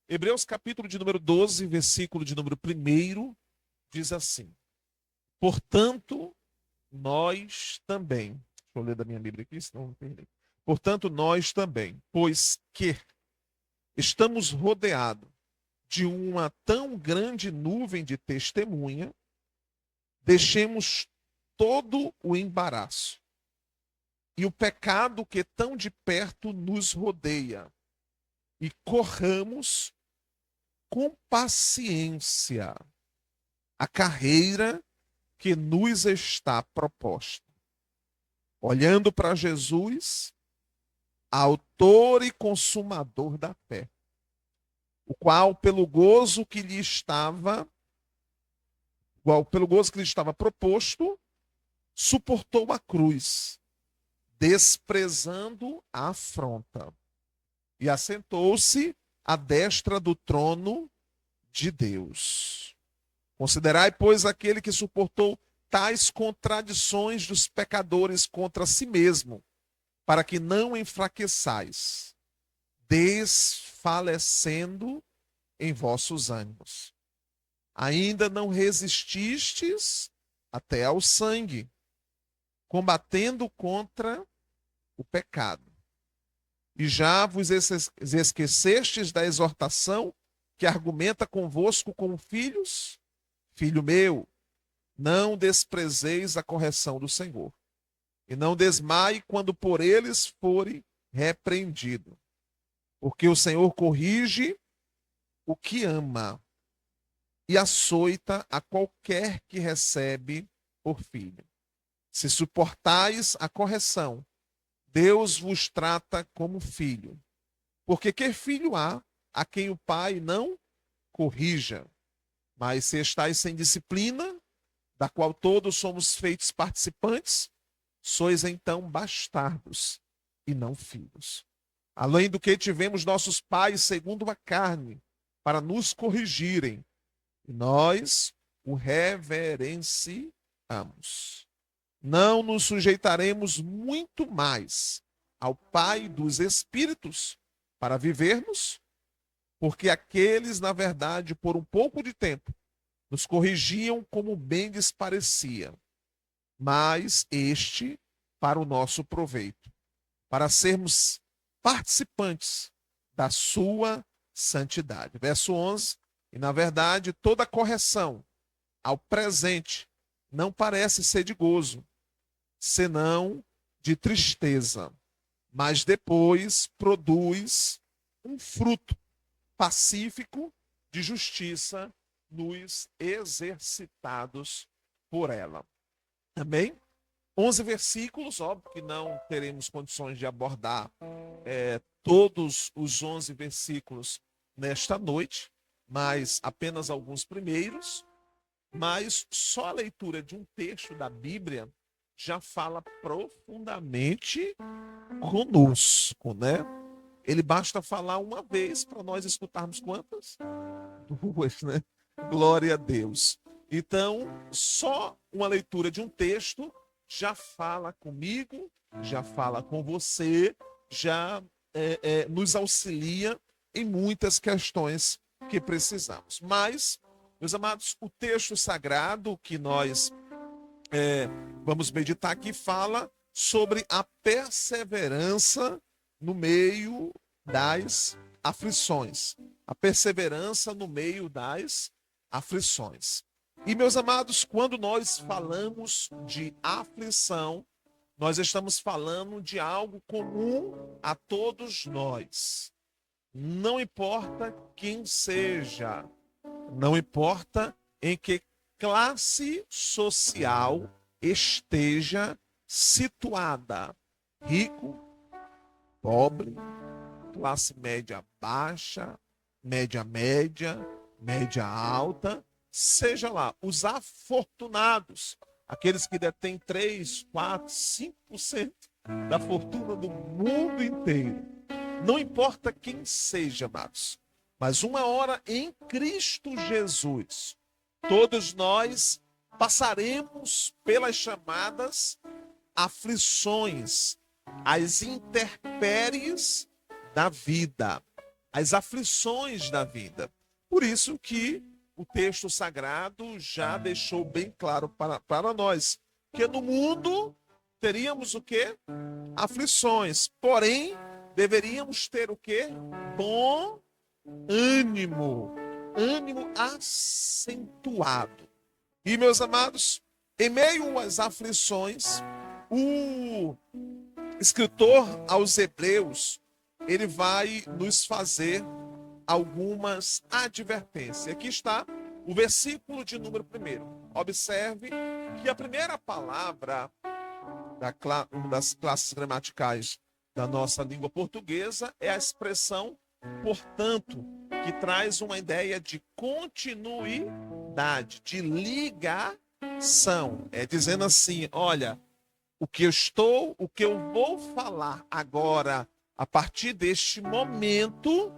Hebreus capítulo de número 12, versículo de número 1, diz assim: Portanto, nós também. Deixa eu ler da minha Bíblia aqui, senão eu não perdi. Portanto, nós também, pois que estamos rodeados de uma tão grande nuvem de testemunha, deixemos todo o embaraço e o pecado que tão de perto nos rodeia e corramos com paciência a carreira que nos está proposta, olhando para Jesus, autor e consumador da fé, o qual pelo gozo que lhe estava proposto, suportou a cruz, desprezando a afronta, e assentou-se à destra do trono de Deus. Considerai, pois, aquele que suportou tais contradições dos pecadores contra si mesmo, para que não enfraqueçais, desfalecendo em vossos ânimos. Ainda não resististes até ao sangue, combatendo contra o pecado. E já vos esquecestes da exortação que argumenta convosco como filhos? Filho meu, não desprezeis a correção do Senhor, e não desmaie quando por eles fore repreendido, porque o Senhor corrige o que ama e açoita a qualquer que recebe por filho. Se suportais a correção, Deus vos trata como filho. Porque que filho há a quem o pai não corrija? Mas se estáis sem disciplina, da qual todos somos feitos participantes, sois então bastardos e não filhos. Além do que tivemos nossos pais segundo a carne, para nos corrigirem, e nós o reverenciamos. Não nos sujeitaremos muito mais ao Pai dos Espíritos para vivermos? Porque aqueles, na verdade, por um pouco de tempo, nos corrigiam como bem lhes parecia, mas este para o nosso proveito, para sermos participantes da sua santidade. Verso 11, e na verdade toda correção ao presente não parece ser de gozo, senão de tristeza, mas depois produz um fruto pacífico de justiça nos exercitados por ela. Amém? 11 versículos, óbvio que não teremos condições de abordar todos os 11 versículos nesta noite, mas apenas alguns primeiros. Mas só a leitura de um texto da Bíblia já fala profundamente conosco, né? Ele basta falar uma vez para nós escutarmos quantas? Duas, né? Glória a Deus. Então, só uma leitura de um texto já fala comigo, já fala com você, já nos auxilia em muitas questões que precisamos. Mas, meus amados, o texto sagrado que nós vamos meditar aqui fala sobre a perseverança no meio das aflições. A perseverança no meio das aflições. E, meus amados, quando nós falamos de aflição, nós estamos falando de algo comum a todos nós. Não importa quem seja, não importa em que classe social esteja situada, rico, pobre, classe média baixa, média média, média alta, seja lá, os afortunados, aqueles que detêm 3, 4, 5% da fortuna do mundo inteiro. Não importa quem seja, amados, mas uma hora em Cristo Jesus, todos nós passaremos pelas chamadas aflições, as intempéries da vida, as aflições da vida. Por isso que o texto sagrado já deixou bem claro para nós que no mundo teríamos o quê? Aflições. Porém, deveríamos ter o quê? Bom ânimo. Ânimo acentuado. E, meus amados, em meio às aflições, o escritor aos Hebreus, ele vai nos fazer algumas advertências. Aqui está o versículo de número 1. Observe que a primeira palavra uma das classes gramaticais da nossa língua portuguesa é a expressão portanto, que traz uma ideia de continuidade, de ligação. É dizendo assim, olha, o que eu vou falar agora, a partir deste momento,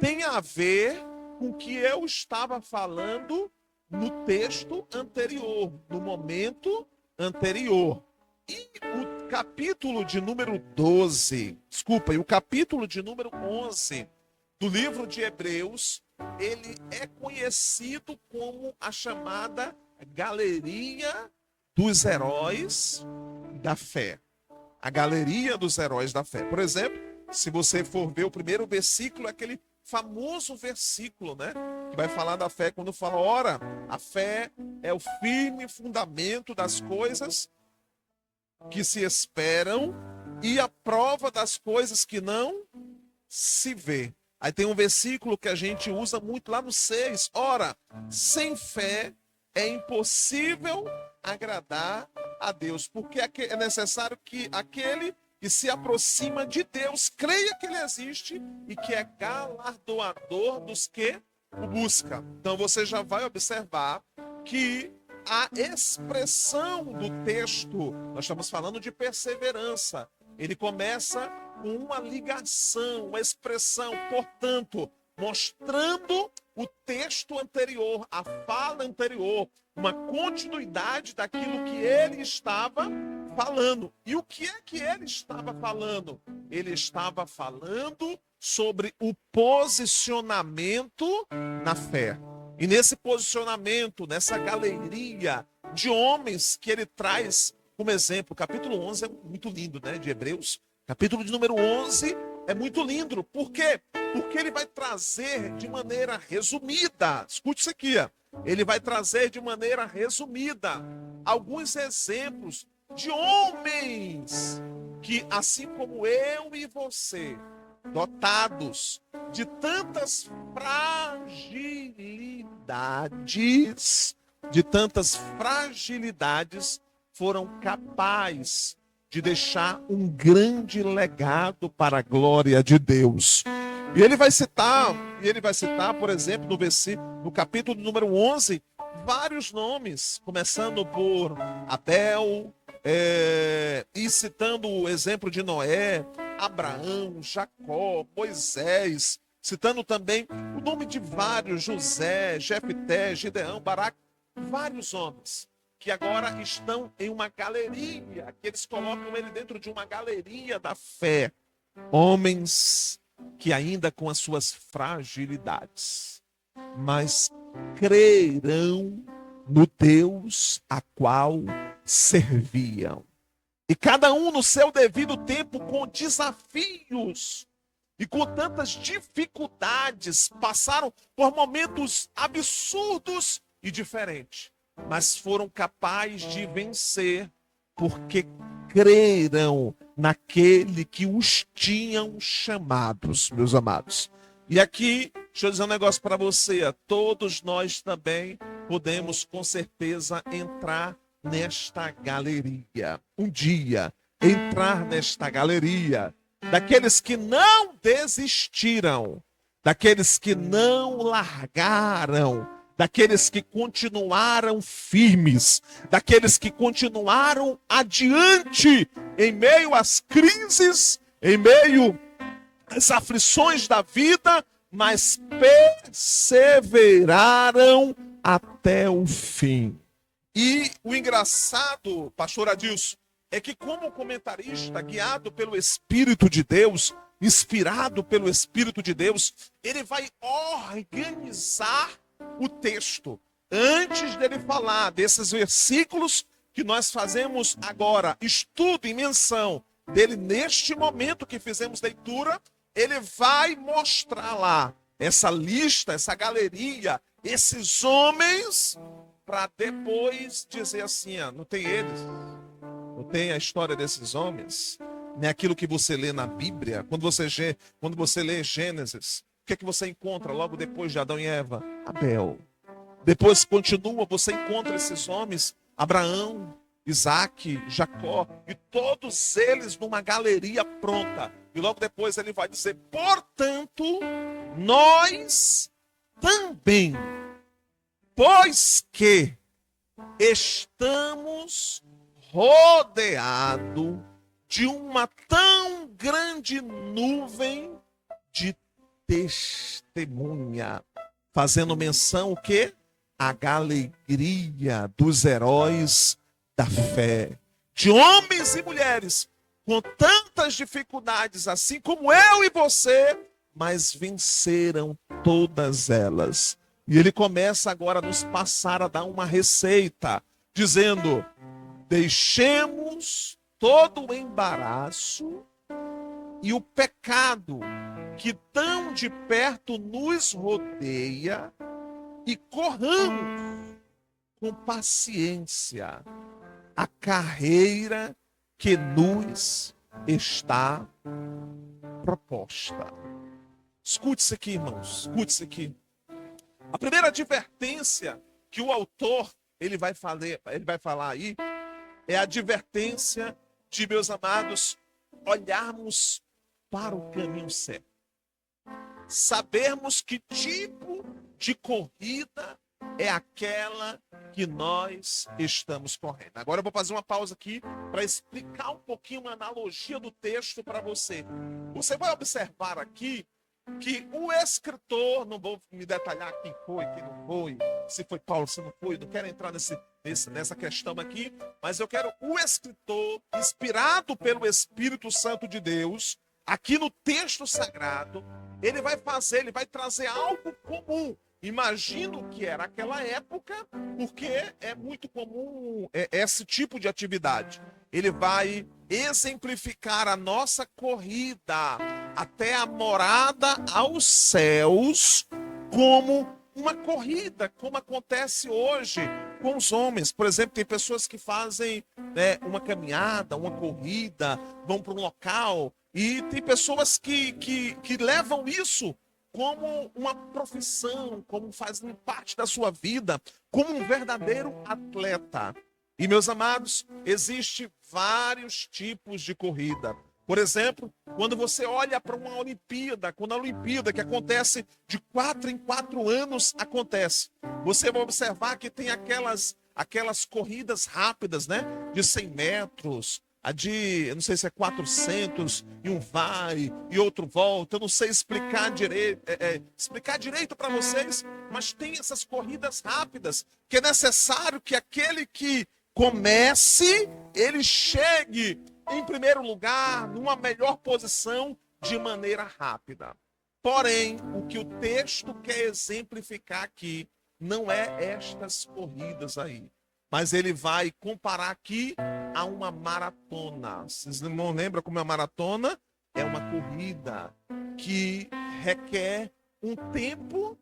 tem a ver com o que eu estava falando no texto anterior, no momento anterior. E o capítulo de número 11 do livro de Hebreus, ele é conhecido como a chamada Galeria dos Heróis da Fé. A Galeria dos Heróis da Fé. Por exemplo, se você for ver o primeiro versículo, é aquele famoso versículo, né? Que vai falar da fé quando fala, ora, a fé é o firme fundamento das coisas que se esperam e a prova das coisas que não se vê. Aí tem um versículo que a gente usa muito lá no 6. Ora, sem fé é impossível agradar a Deus, porque é necessário que aquele que se aproxima de Deus creia que ele existe e que é galardoador dos que o buscam. Então você já vai observar que a expressão do texto, nós estamos falando de perseverança, ele começa com uma ligação, uma expressão, portanto, mostrando o texto anterior, a fala anterior, uma continuidade daquilo que ele estava falando. E o que é que ele estava falando? Ele estava falando sobre o posicionamento na fé. E nesse posicionamento, nessa galeria de homens que ele traz como exemplo, o capítulo 11 é muito lindo, né, de Hebreus. Capítulo de número 11 é muito lindo. Por quê? Porque ele vai trazer de maneira resumida. Escute isso aqui. Ele vai trazer de maneira resumida alguns exemplos de homens que, assim como eu e você, dotados de tantas fragilidades, foram capazes de deixar um grande legado para a glória de Deus. E ele vai citar, por exemplo, no capítulo número 11, vários nomes, começando por Abel, e citando o exemplo de Noé, Abraão, Jacó, Moisés, citando também o nome de vários, José, Jefté, Gideão, Baraque, vários homens que agora estão em uma galeria, que eles colocam ele dentro de uma galeria da fé. Homens que ainda com as suas fragilidades, mas crerão no Deus a qual serviam. E cada um no seu devido tempo, com desafios e com tantas dificuldades, passaram por momentos absurdos e diferentes, mas foram capazes de vencer, porque creram naquele que os tinham chamados, meus amados. E aqui, deixa eu dizer um negócio para você, todos nós também podemos com certeza entrar nesta galeria. Um dia, entrar nesta galeria daqueles que não desistiram, daqueles que não largaram, daqueles que continuaram firmes, daqueles que continuaram adiante em meio às crises, em meio às aflições da vida, mas perseveraram até o fim. E o engraçado, pastor Adilson, é que como comentarista, guiado pelo Espírito de Deus, inspirado pelo Espírito de Deus, ele vai organizar o texto. Antes dele falar desses versículos que nós fazemos agora, estudo e menção dele neste momento que fizemos leitura, ele vai mostrar lá essa lista, essa galeria, esses homens, para depois dizer assim, ó, não tem eles, não tem a história desses homens, nem aquilo que você lê na Bíblia. Quando você lê Gênesis, o que é que você encontra logo depois de Adão e Eva? Abel. Depois continua, você encontra esses homens, Abraão, Isaac, Jacó, e todos eles numa galeria pronta. E logo depois ele vai dizer, portanto, nós também, pois que estamos rodeados de uma tão grande nuvem de testemunha, fazendo menção o quê? A alegria dos heróis da fé, de homens e mulheres com tantas dificuldades, assim como eu e você, mas venceram todas elas. E ele começa agora a nos passar a dar uma receita, dizendo, deixemos todo o embaraço e o pecado que tão de perto nos rodeia e corramos com paciência a carreira que nos está proposta. Escute isso aqui, irmãos, escute isso aqui. A primeira advertência que o autor ele vai falar aí é a advertência de, meus amados, olharmos para o caminho certo. Sabermos que tipo de corrida é aquela que nós estamos correndo. Agora eu vou fazer uma pausa aqui para explicar um pouquinho uma analogia do texto para você. Você vai observar aqui que o escritor, não vou me detalhar quem foi, quem não foi, se foi Paulo, se não foi, não quero entrar nessa questão aqui, mas eu quero o escritor, inspirado pelo Espírito Santo de Deus, aqui no texto sagrado, ele vai trazer algo comum. Imagino que era aquela época, porque é muito comum esse tipo de atividade. Ele vai exemplificar a nossa corrida até a morada aos céus como uma corrida, como acontece hoje com os homens. Por exemplo, tem pessoas que fazem uma caminhada, uma corrida, vão para um local, e tem pessoas que levam isso como uma profissão, como fazendo parte da sua vida, como um verdadeiro atleta. E, meus amados, existem vários tipos de corrida. Por exemplo, quando você olha para uma Olimpíada, quando a Olimpíada, que acontece de 4 em 4 anos, acontece, você vai observar que tem aquelas corridas rápidas, né? De 100 metros, eu não sei se é 400, e um vai, e outro volta, eu não sei explicar direito para vocês, mas tem essas corridas rápidas, que é necessário que aquele que comece, ele chegue em primeiro lugar, numa melhor posição, de maneira rápida. Porém, o que o texto quer exemplificar aqui, não é estas corridas aí, mas ele vai comparar aqui a uma maratona. Vocês não lembram como é a maratona? É uma corrida que requer um tempo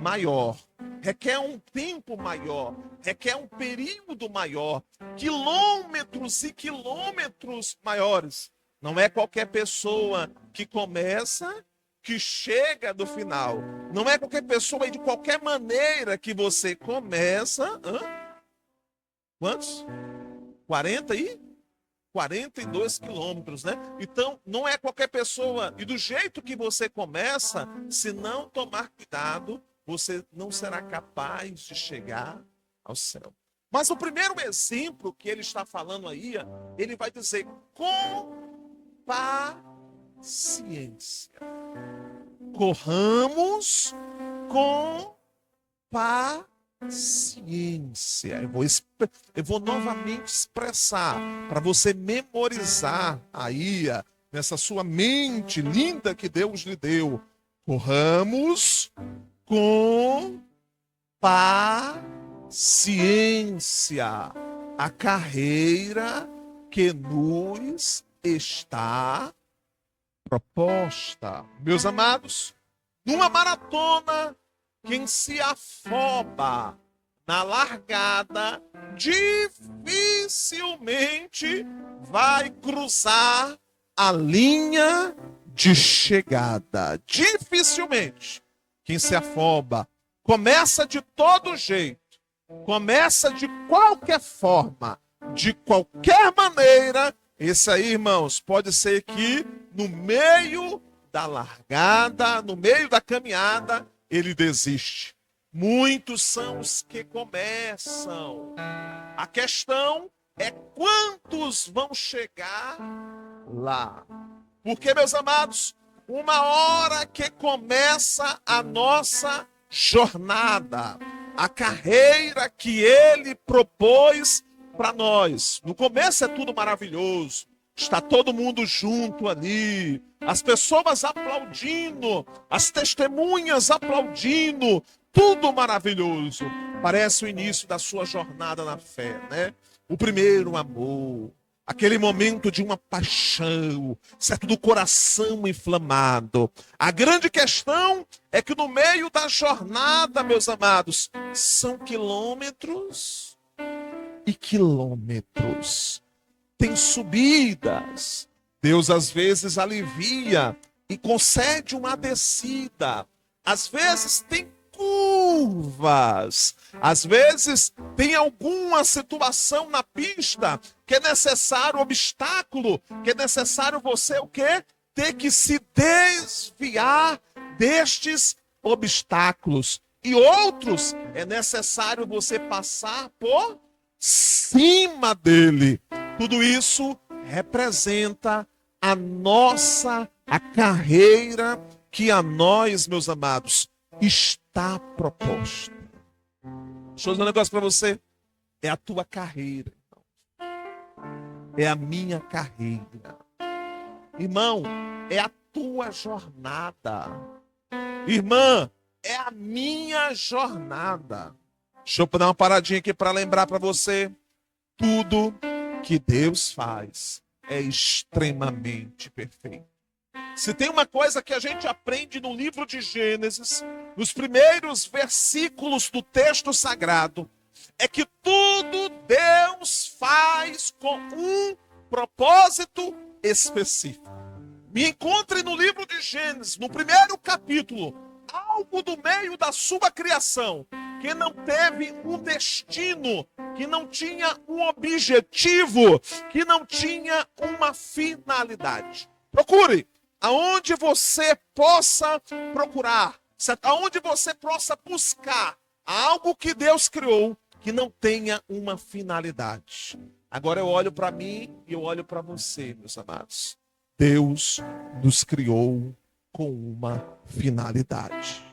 maior, requer um tempo maior, requer um período maior, quilômetros e quilômetros maiores. Não é qualquer pessoa que começa, que chega do final. Não é qualquer pessoa e de qualquer maneira que você começa. Quantos? 42 quilômetros, né? Então, não é qualquer pessoa. E do jeito que você começa, se não tomar cuidado, você não será capaz de chegar ao céu. Mas o primeiro exemplo que ele está falando aí, ele vai dizer com paciência. Corramos com paciência. Eu vou novamente expressar para você memorizar aí, nessa sua mente linda que Deus lhe deu, corramos com paciência a carreira que nos está proposta. Meus amados, numa maratona, quem se afoba na largada dificilmente vai cruzar a linha de chegada. Dificilmente. Quem se afoba começa de todo jeito, começa de qualquer forma, de qualquer maneira. Esse aí, irmãos, pode ser que no meio da largada, no meio da caminhada, ele desiste. Muitos são os que começam. A questão é quantos vão chegar lá. Porque, meus amados, uma hora que começa a nossa jornada, a carreira que ele propôs para nós. No começo é tudo maravilhoso. Está todo mundo junto ali, as pessoas aplaudindo, as testemunhas aplaudindo, tudo maravilhoso. Parece o início da sua jornada na fé, né? O primeiro amor, aquele momento de uma paixão, certo, do coração inflamado. A grande questão é que no meio da jornada, meus amados, são quilômetros e quilômetros. Tem subidas. Deus às vezes alivia e concede uma descida. Às vezes tem curvas. Às vezes tem alguma situação na pista que é necessário obstáculo, que é necessário você o quê? Ter que se desviar destes obstáculos. E outros é necessário você passar por cima dele. Tudo isso representa a carreira que a nós, meus amados, está proposta. Deixa eu dizer um negócio para você. É a tua carreira, irmão. É a minha carreira. Irmão, é a tua jornada. Irmã, é a minha jornada. Deixa eu dar uma paradinha aqui para lembrar para você. Tudo que Deus faz é extremamente perfeito. Se tem uma coisa que a gente aprende no livro de Gênesis, nos primeiros versículos do texto sagrado, é que tudo Deus faz com um propósito específico. Me encontre no livro de Gênesis, no primeiro capítulo, algo do meio da sua criação que não teve um destino, que não tinha um objetivo, que não tinha uma finalidade. Procure aonde você possa procurar, aonde você possa buscar algo que Deus criou que não tenha uma finalidade. Agora eu olho para mim e eu olho para você, meus amados. Deus nos criou com uma finalidade.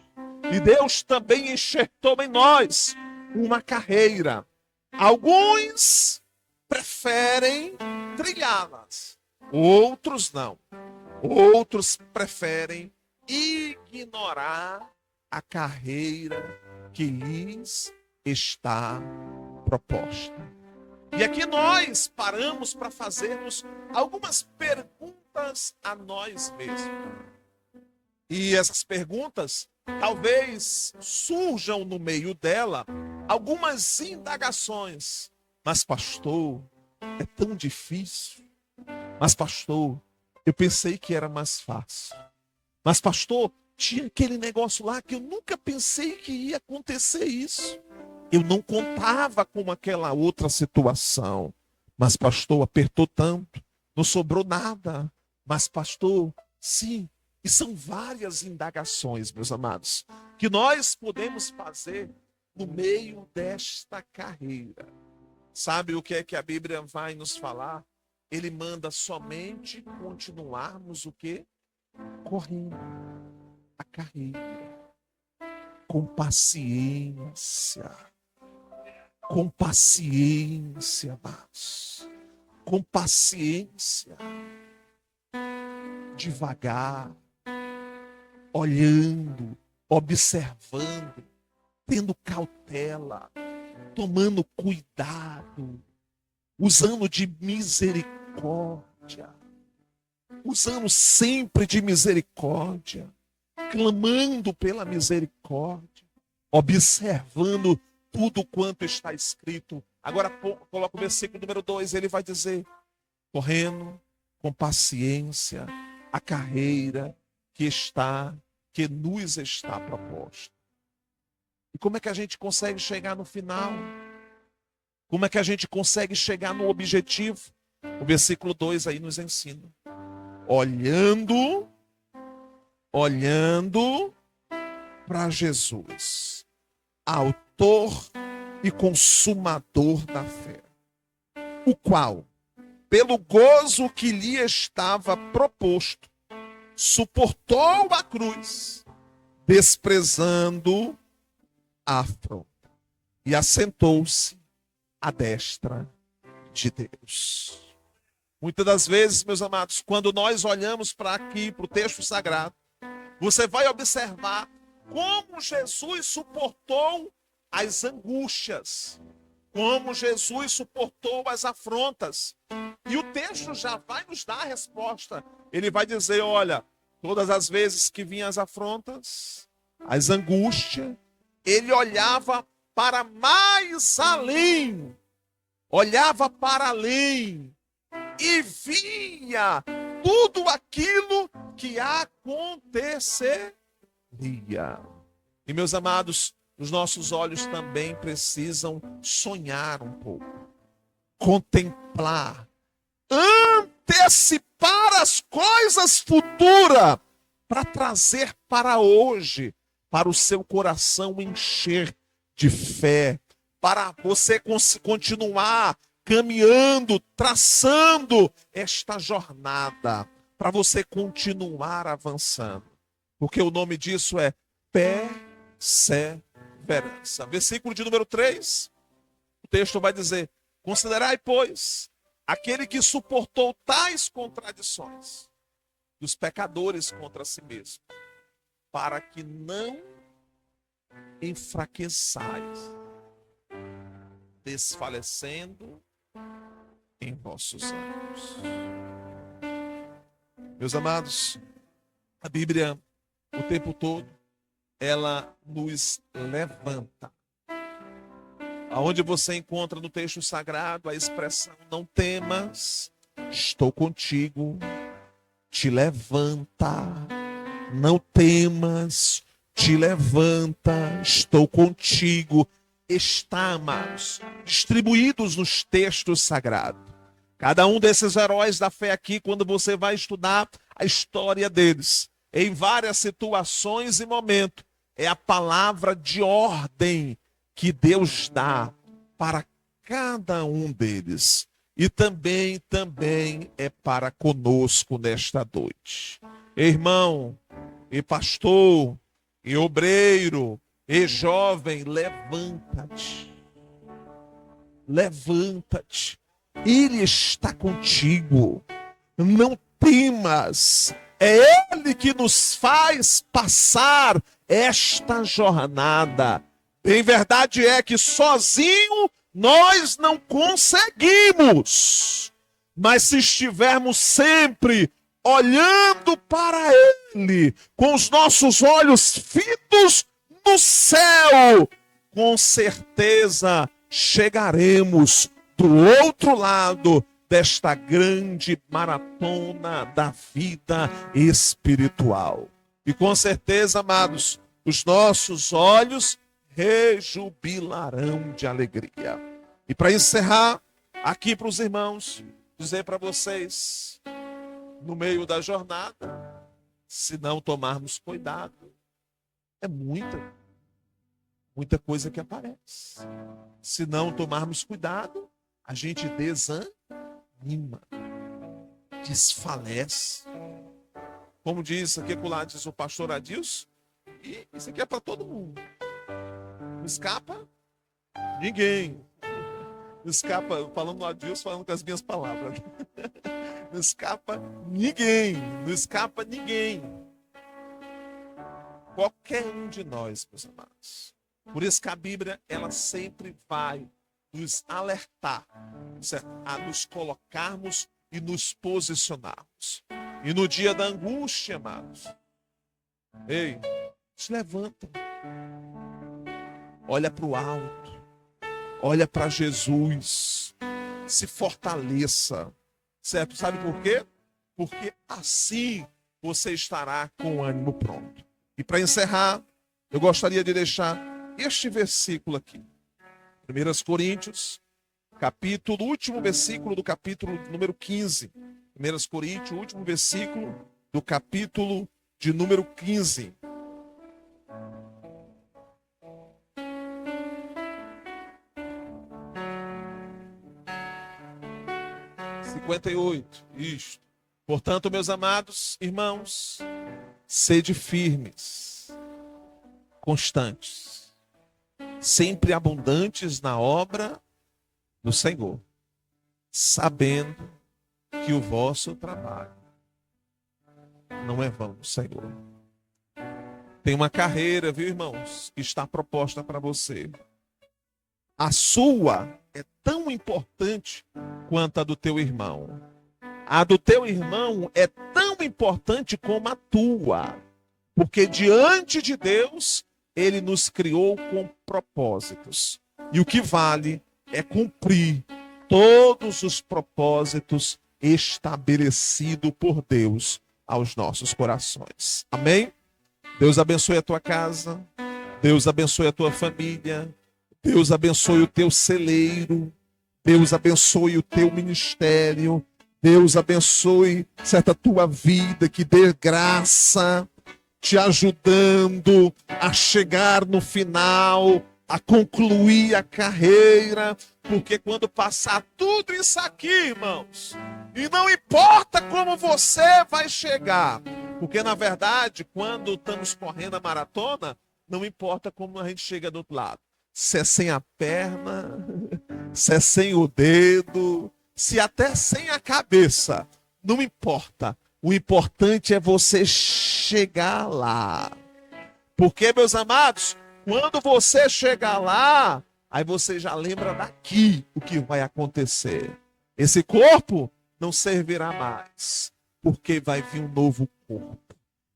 E Deus também enxertou em nós uma carreira. Alguns preferem trilhá-las, outros não. Outros preferem ignorar a carreira que lhes está proposta. E aqui nós paramos para fazermos algumas perguntas a nós mesmos. E essas perguntas talvez surjam no meio dela algumas indagações. Mas pastor, é tão difícil. Mas pastor, eu pensei que era mais fácil. Mas pastor, tinha aquele negócio lá que eu nunca pensei que ia acontecer isso. Eu não contava com aquela outra situação. Mas pastor, apertou tanto, não sobrou nada. Mas pastor, sim. E são várias indagações, meus amados, que nós podemos fazer no meio desta carreira. Sabe o que é que a Bíblia vai nos falar? Ele manda somente continuarmos o quê? Correndo a carreira. Com paciência. Com paciência, amados. Com paciência. devagar, olhando, observando, tendo cautela, tomando cuidado, usando de misericórdia, usando sempre de misericórdia, clamando pela misericórdia, observando tudo quanto está escrito. Agora coloca o versículo número 2, ele vai dizer: correndo com paciência a carreira que nos está proposta. E como é que a gente consegue chegar no final? Como é que a gente consegue chegar no objetivo? O versículo 2 aí nos ensina. Olhando para Jesus, autor e consumador da fé, o qual, pelo gozo que lhe estava proposto, suportou a cruz, desprezando a afronta, e assentou-se à destra de Deus. Muitas das vezes, meus amados, quando nós olhamos para aqui, para o texto sagrado, você vai observar como Jesus suportou as angústias, como Jesus suportou as afrontas. E o texto já vai nos dar a resposta. Ele vai dizer: olha, todas as vezes que vinham as afrontas, as angústias, ele olhava para mais além, olhava para além e via tudo aquilo que aconteceria. E, meus amados, os nossos olhos também precisam sonhar um pouco, contemplar, antecipar as coisas futuras para trazer para hoje, para o seu coração encher de fé, para você continuar caminhando, traçando esta jornada, para você continuar avançando. Porque o nome disso é perseverança. Versículo de número 3, o texto vai dizer: considerai, pois, aquele que suportou tais contradições dos pecadores contra si mesmo, para que não enfraqueçais, desfalecendo em vossos ânimos. Meus amados, a Bíblia, o tempo todo, ela nos levanta. Aonde você encontra no texto sagrado a expressão: não temas, estou contigo, te levanta. Não temas, te levanta, estou contigo. Está, amados, distribuídos nos textos sagrados. Cada um desses heróis da fé aqui, quando você vai estudar a história deles, em várias situações e momentos, é a palavra de ordem que Deus dá para cada um deles. E também é para conosco nesta noite. Irmão, e pastor, e obreiro, e jovem, levanta-te. Levanta-te. Ele está contigo. Não temas. É Ele que nos faz passar esta jornada. Em verdade é que sozinho nós não conseguimos. Mas se estivermos sempre olhando para Ele, com os nossos olhos fitos no céu, com certeza chegaremos do outro lado desta grande maratona da vida espiritual. E com certeza, amados, os nossos olhos rejubilarão de alegria. E para encerrar, aqui para os irmãos, dizer para vocês, no meio da jornada, se não tomarmos cuidado, é muita coisa que aparece. Se não tomarmos cuidado, a gente desanima, desfalece. Como diz aqui, lá diz o pastor Adilson, e isso aqui é para todo mundo. Não escapa ninguém. Não escapa, falando no Adilson, falando com as minhas palavras. Não escapa ninguém, não escapa ninguém. Qualquer um de nós, meus amados. Por isso que a Bíblia, ela sempre vai nos alertar, certo? A nos colocarmos e nos posicionarmos. E no dia da angústia, amados, ei, se levanta. Olha para o alto. Olha para Jesus. Se fortaleça. Certo? Sabe por quê? Porque assim você estará com o ânimo pronto. E para encerrar, eu gostaria de deixar este versículo aqui. 1 Coríntios, capítulo, último versículo do capítulo número 15. 1 Coríntios, último versículo do capítulo de número 15. Isto. Portanto, meus amados irmãos, sede firmes, constantes, sempre abundantes na obra do Senhor, sabendo que o vosso trabalho não é vão no Senhor. Tem uma carreira, viu, irmãos, que está proposta para você. A sua é tão importante quanto a do teu irmão. A do teu irmão é tão importante como a tua. Porque diante de Deus, Ele nos criou com propósitos. E o que vale é cumprir todos os propósitos estabelecidos por Deus aos nossos corações. Amém? Deus abençoe a tua casa. Deus abençoe a tua família. Deus abençoe o teu celeiro. Deus abençoe o teu ministério. Deus abençoe certa tua vida, que dê graça, te ajudando a chegar no final, a concluir a carreira, porque quando passar tudo isso aqui, irmãos, e não importa como você vai chegar, porque na verdade, quando estamos correndo a maratona, não importa como a gente chega do outro lado. Se é sem a perna, se é sem o dedo, se até sem a cabeça, não importa. O importante é você chegar lá. Porque, meus amados, quando você chegar lá, aí você já lembra daqui o que vai acontecer. Esse corpo não servirá mais, porque vai vir um novo corpo.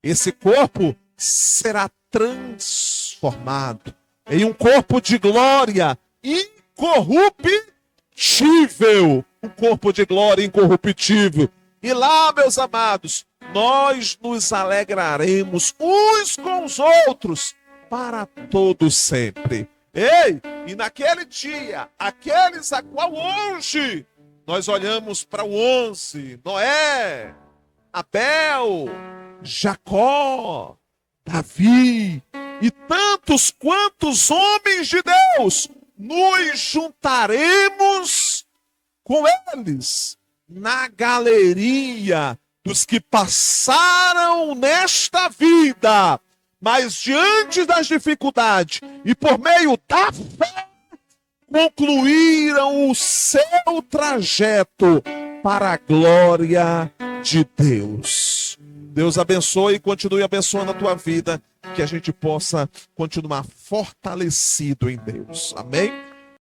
Esse corpo será transformado em um corpo de glória incorruptível. Um corpo de glória incorruptível. E lá, meus amados, nós nos alegraremos uns com os outros para todo sempre. Ei, e naquele dia, aqueles a qual hoje nós olhamos para o 11, Noé, Abel, Jacó, Davi e tantos quantos homens de Deus, nos juntaremos com eles na galeria dos que passaram nesta vida, mas diante das dificuldades e por meio da fé, concluíram o seu trajeto para a glória de Deus. Deus abençoe e continue abençoando a tua vida, que a gente possa continuar fortalecido em Deus. Amém?